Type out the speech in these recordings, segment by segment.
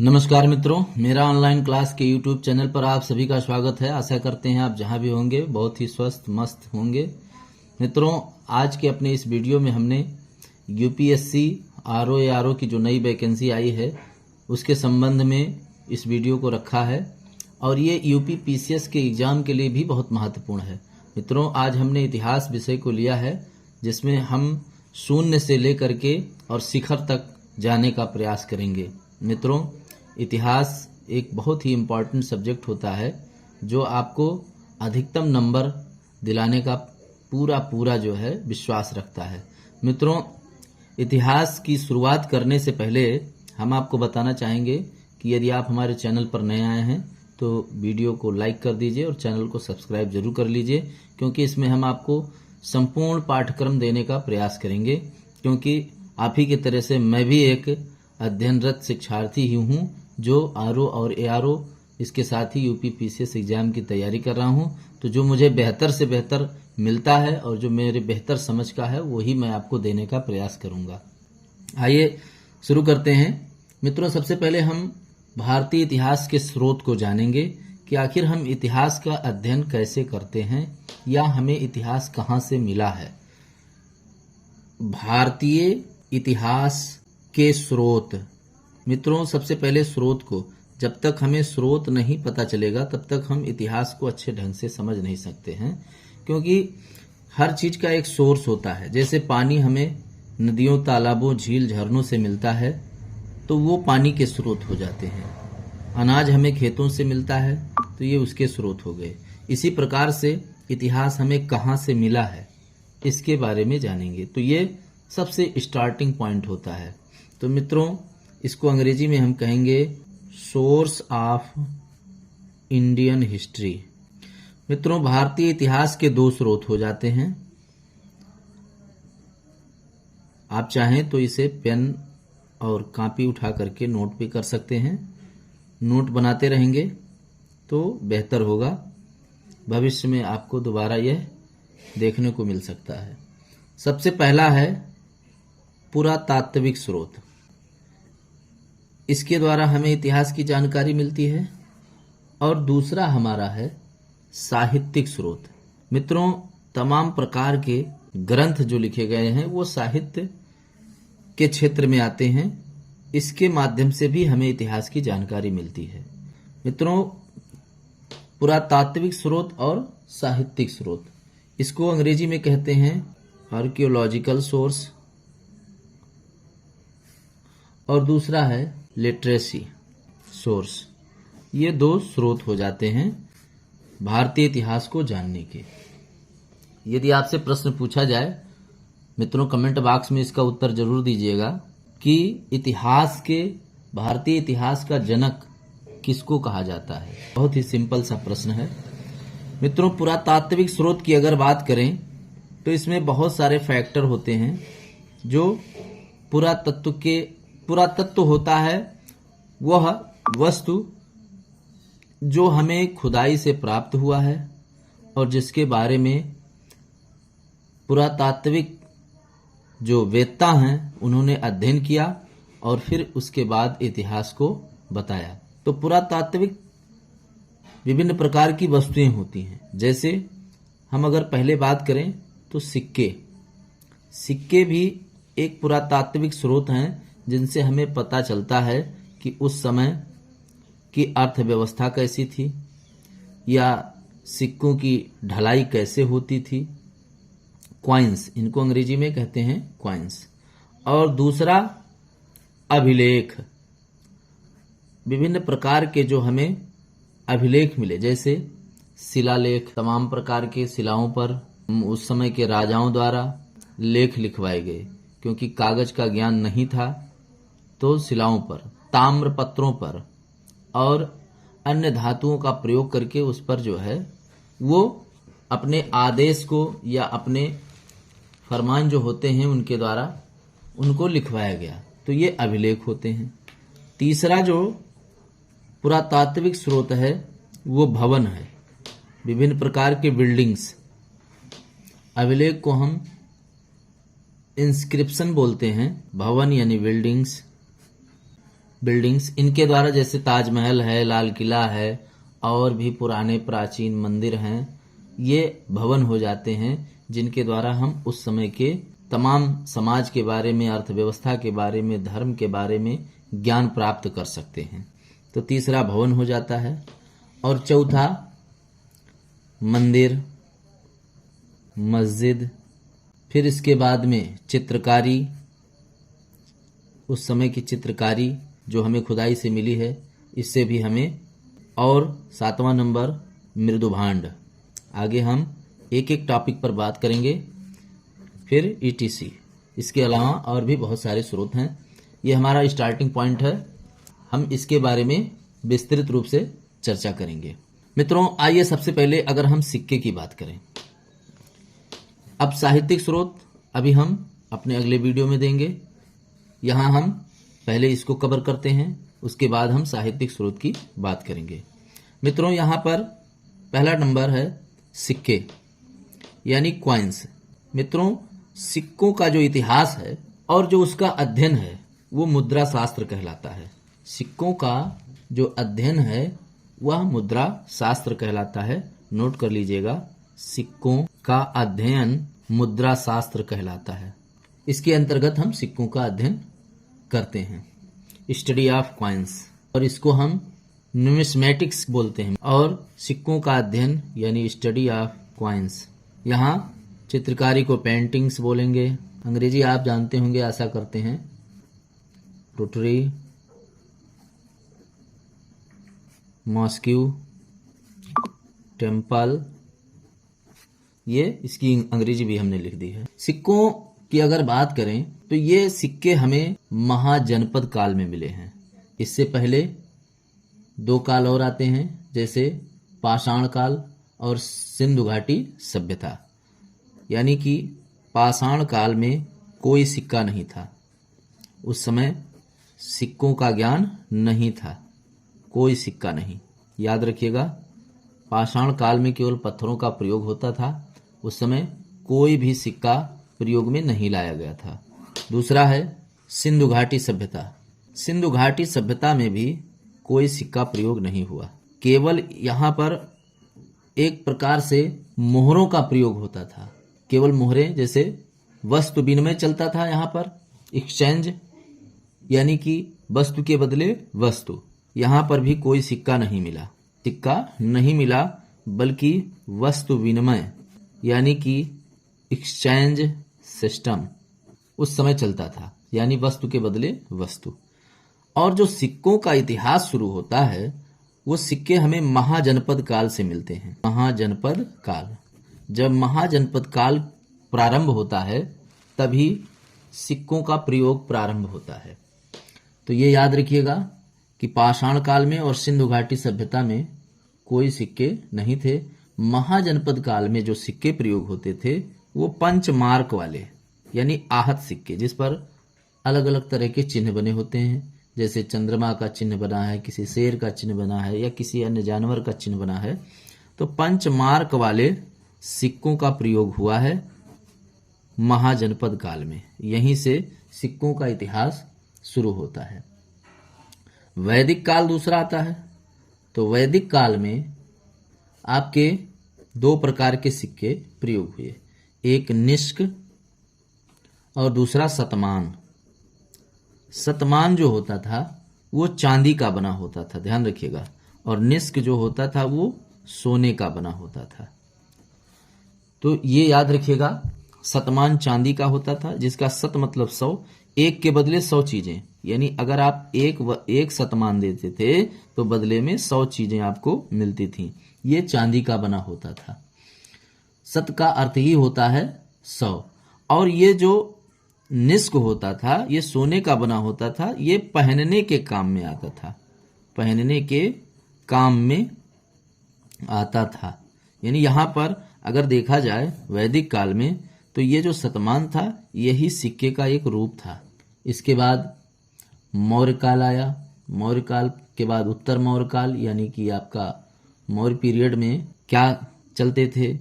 नमस्कार मित्रों, मेरा ऑनलाइन क्लास के YouTube चैनल पर आप सभी का स्वागत है। आशा करते हैं आप जहां भी होंगे बहुत ही स्वस्थ मस्त होंगे। मित्रों, आज के अपने इस वीडियो में हमने यूपीएससी आरओ की जो नई वैकेंसी आई है उसके संबंध में इस वीडियो को रखा है और ये यूपी पीसीएस के एग्जाम के लिए भी बहुत महत्वपूर्ण है। मित्रों, आज हमने इतिहास विषय को लिया है जिसमें हम शून्य से लेकर के और शिखर तक जाने का प्रयास करेंगे। मित्रों, इतिहास एक बहुत ही इम्पॉर्टेंट सब्जेक्ट होता है जो आपको अधिकतम नंबर दिलाने का पूरा जो है विश्वास रखता है। मित्रों, इतिहास की शुरुआत करने से पहले हम आपको बताना चाहेंगे कि यदि आप हमारे चैनल पर नए आए हैं तो वीडियो को लाइक कर दीजिए और चैनल को सब्सक्राइब जरूर कर लीजिए, क्योंकि इसमें हम आपको संपूर्ण पाठ्यक्रम देने का प्रयास करेंगे। क्योंकि आप ही की तरह से मैं भी एक अध्ययनरत शिक्षार्थी ही हूँ जो आरओ और एआरओ इसके साथ ही यूपी पीसीएस एग्जाम की तैयारी कर रहा हूँ। तो जो मुझे बेहतर से बेहतर मिलता है और जो मेरे बेहतर समझ का है वही मैं आपको देने का प्रयास करूँगा। आइए शुरू करते हैं। मित्रों, सबसे पहले हम भारतीय इतिहास के स्रोत को जानेंगे कि आखिर हम इतिहास का अध्ययन कैसे करते हैं या हमें इतिहास कहाँ से मिला है। भारतीय इतिहास के स्रोत। मित्रों, सबसे पहले स्रोत को, जब तक हमें स्रोत नहीं पता चलेगा तब तक हम इतिहास को अच्छे ढंग से समझ नहीं सकते हैं। क्योंकि हर चीज का एक सोर्स होता है। जैसे पानी हमें नदियों, तालाबों, झील, झरनों से मिलता है तो वो पानी के स्रोत हो जाते हैं। अनाज हमें खेतों से मिलता है तो ये उसके स्रोत हो गए। इसी प्रकार से इतिहास हमें कहाँ से मिला है इसके बारे में जानेंगे। तो ये सबसे स्टार्टिंग पॉइंट होता है। तो मित्रों, इसको अंग्रेजी में हम कहेंगे सोर्स ऑफ इंडियन हिस्ट्री। मित्रों, भारतीय इतिहास के दो स्रोत हो जाते हैं। आप चाहें तो इसे पेन और कॉपी उठा करके नोट भी कर सकते हैं। नोट बनाते रहेंगे तो बेहतर होगा। भविष्य में आपको दोबारा यह देखने को मिल सकता है। सबसे पहला है पुरातात्विक स्रोत। इसके द्वारा हमें इतिहास की जानकारी मिलती है। और दूसरा हमारा है साहित्यिक स्रोत। मित्रों, तमाम प्रकार के ग्रंथ जो लिखे गए हैं वो साहित्य के क्षेत्र में आते हैं। इसके माध्यम से भी हमें इतिहास की जानकारी मिलती है। मित्रों, पुरातात्विक स्रोत और साहित्यिक स्रोत, इसको अंग्रेजी में कहते हैं आर्कियोलॉजिकल सोर्स, और दूसरा है लिटरेसी सोर्स। ये दो स्रोत हो जाते हैं भारतीय इतिहास को जानने के। यदि आपसे प्रश्न पूछा जाए, मित्रों कमेंट बॉक्स में इसका उत्तर जरूर दीजिएगा कि भारतीय इतिहास का जनक किसको कहा जाता है। बहुत ही सिंपल सा प्रश्न है। मित्रों, पुरातात्विक स्रोत की अगर बात करें तो इसमें बहुत सारे फैक्टर होते हैं। जो पुरातत्व होता है वह वस्तु जो हमें खुदाई से प्राप्त हुआ है और जिसके बारे में पुरातात्विक जो वेत्ता हैं उन्होंने अध्ययन किया और फिर उसके बाद इतिहास को बताया। तो पुरातात्विक विभिन्न प्रकार की वस्तुएं होती हैं। जैसे हम अगर पहले बात करें तो सिक्के भी एक पुरातात्विक स्रोत हैं जिनसे हमें पता चलता है कि उस समय की अर्थव्यवस्था कैसी थी या सिक्कों की ढलाई कैसे होती थी। क्वाइंस, इनको अंग्रेजी में कहते हैं क्वाइंस। और दूसरा अभिलेख, विभिन्न प्रकार के जो हमें अभिलेख मिले, जैसे शिलालेख, तमाम प्रकार के शिलाओं पर उस समय के राजाओं द्वारा लेख लिखवाए गए। क्योंकि कागज का ज्ञान नहीं था तो शिलाओं पर, ताम्र पत्रों पर और अन्य धातुओं का प्रयोग करके उस पर जो है वो अपने आदेश को या अपने फरमान जो होते हैं उनके द्वारा उनको लिखवाया गया। तो ये अभिलेख होते हैं। तीसरा जो पुरातात्विक स्रोत है वो भवन है, विभिन्न प्रकार के बिल्डिंग्स। अभिलेख को हम इंस्क्रिप्शन बोलते हैं। भवन यानी बिल्डिंग्स, बिल्डिंग्स, इनके द्वारा, जैसे ताजमहल है, लाल किला है और भी पुराने प्राचीन मंदिर हैं, ये भवन हो जाते हैं जिनके द्वारा हम उस समय के तमाम समाज के बारे में, अर्थव्यवस्था के बारे में, धर्म के बारे में ज्ञान प्राप्त कर सकते हैं। तो तीसरा भवन हो जाता है। और चौथा मंदिर, मस्जिद, फिर इसके बाद में चित्रकारी, उस समय की चित्रकारी जो हमें खुदाई से मिली है, इससे भी हमें, और 7वां नंबर मृदुभांड। आगे हम एक एक टॉपिक पर बात करेंगे, फिर ईटीसी। इसके अलावा और भी बहुत सारे स्रोत हैं। ये हमारा स्टार्टिंग पॉइंट है, हम इसके बारे में विस्तृत रूप से चर्चा करेंगे। मित्रों, आइए सबसे पहले अगर हम सिक्के की बात करें। अब साहित्यिक स्रोत अभी हम अपने अगले वीडियो में देंगे, यहाँ हम पहले इसको कवर करते हैं, उसके बाद हम साहित्यिक स्रोत की बात करेंगे। मित्रों, यहाँ पर पहला नंबर है सिक्के यानी क्वाइंस। मित्रों, सिक्कों का जो इतिहास है और जो उसका अध्ययन है वो मुद्रा शास्त्र कहलाता है। सिक्कों का जो अध्ययन है वह मुद्रा शास्त्र कहलाता है। नोट कर लीजिएगा, सिक्कों का अध्ययन मुद्रा शास्त्र कहलाता है। इसके अंतर्गत हम सिक्कों का अध्ययन करते हैं, स्टडी ऑफ कॉइन्स, और इसको हम न्यूमिस्मेटिक्स बोलते हैं। और सिक्कों का अध्ययन यानी स्टडी ऑफ कॉइन्स। यहाँ चित्रकारी को पेंटिंग्स बोलेंगे। अंग्रेजी आप जानते होंगे, आशा करते हैं। पोट्री, मॉस्क्यू, टेम्पल, ये इसकी अंग्रेजी भी हमने लिख दी है। सिक्कों की अगर बात करें तो ये सिक्के हमें महाजनपद काल में मिले हैं। इससे पहले 2 काल और आते हैं, जैसे पाषाण काल और सिंधु घाटी सभ्यता। यानी कि पाषाण काल में कोई सिक्का नहीं था, उस समय सिक्कों का ज्ञान नहीं था, कोई सिक्का नहीं। याद रखिएगा, पाषाण काल में केवल पत्थरों का प्रयोग होता था, उस समय कोई भी सिक्का प्रयोग में नहीं लाया गया था। दूसरा है सिंधु घाटी सभ्यता। सिंधु घाटी सभ्यता में भी कोई सिक्का प्रयोग नहीं हुआ, केवल यहाँ पर एक प्रकार से मोहरों का प्रयोग होता था। केवल मोहरें, जैसे वस्तु विनिमय चलता था यहाँ पर, एक्सचेंज, यानी कि वस्तु के बदले वस्तु। यहाँ पर भी कोई सिक्का नहीं मिला, सिक्का नहीं मिला, बल्कि वस्तु विनिमय यानी कि एक्सचेंज सिस्टम उस समय चलता था, यानी वस्तु के बदले वस्तु। और जो सिक्कों का इतिहास शुरू होता है वो सिक्के हमें महाजनपद काल से मिलते हैं। महाजनपद काल, जब महाजनपद काल प्रारंभ होता है तभी सिक्कों का प्रयोग प्रारंभ होता है। तो ये याद रखिएगा कि पाषाण काल में और सिंधु घाटी सभ्यता में कोई सिक्के नहीं थे। महाजनपद काल में जो सिक्के प्रयोग होते थे वो पंचमार्क वाले, यानी आहत सिक्के, जिस पर अलग अलग तरह के चिन्ह बने होते हैं, जैसे चंद्रमा का चिन्ह बना है, किसी शेर का चिन्ह बना है, या किसी अन्य जानवर का चिन्ह बना है। तो पंचमार्क वाले सिक्कों का प्रयोग हुआ है महाजनपद काल में। यहीं से सिक्कों का इतिहास शुरू होता है। वैदिक काल दूसरा आता है। तो वैदिक काल में आपके 2 प्रकार के सिक्के प्रयोग हुए, एक निष्क और दूसरा शतमान। शतमान जो होता था वो चांदी का बना होता था, ध्यान रखिएगा, और निष्क जो होता था वो सोने का बना होता था। तो ये याद रखिएगा, शतमान चांदी का होता था, जिसका शत मतलब 100, एक के बदले 100 चीजें, यानी अगर आप एक शतमान देते थे तो बदले में 100 चीजें आपको मिलती थी। ये चांदी का बना होता था। शत का अर्थ ही होता है 100। और ये जो निष्क होता था ये सोने का बना होता था, ये पहनने के काम में आता था, पहनने के काम में आता था। यानी यहाँ पर अगर देखा जाए वैदिक काल में तो ये जो शतमान था यही सिक्के का एक रूप था। इसके बाद मौर्य काल आया। मौर्य काल के बाद उत्तर मौर्य काल, यानी कि आपका मौर्य पीरियड में क्या चलते थे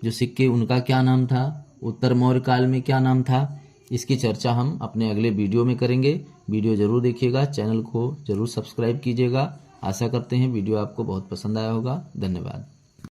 जो सिक्के, उनका क्या नाम था, उत्तर मौर्य काल में क्या नाम था। इसकी चर्चा हम अपने अगले वीडियो में करेंगे। वीडियो जरूर देखिएगा, चैनल को जरूर सब्सक्राइब कीजिएगा। आशा करते हैं वीडियो आपको बहुत पसंद आया होगा। धन्यवाद।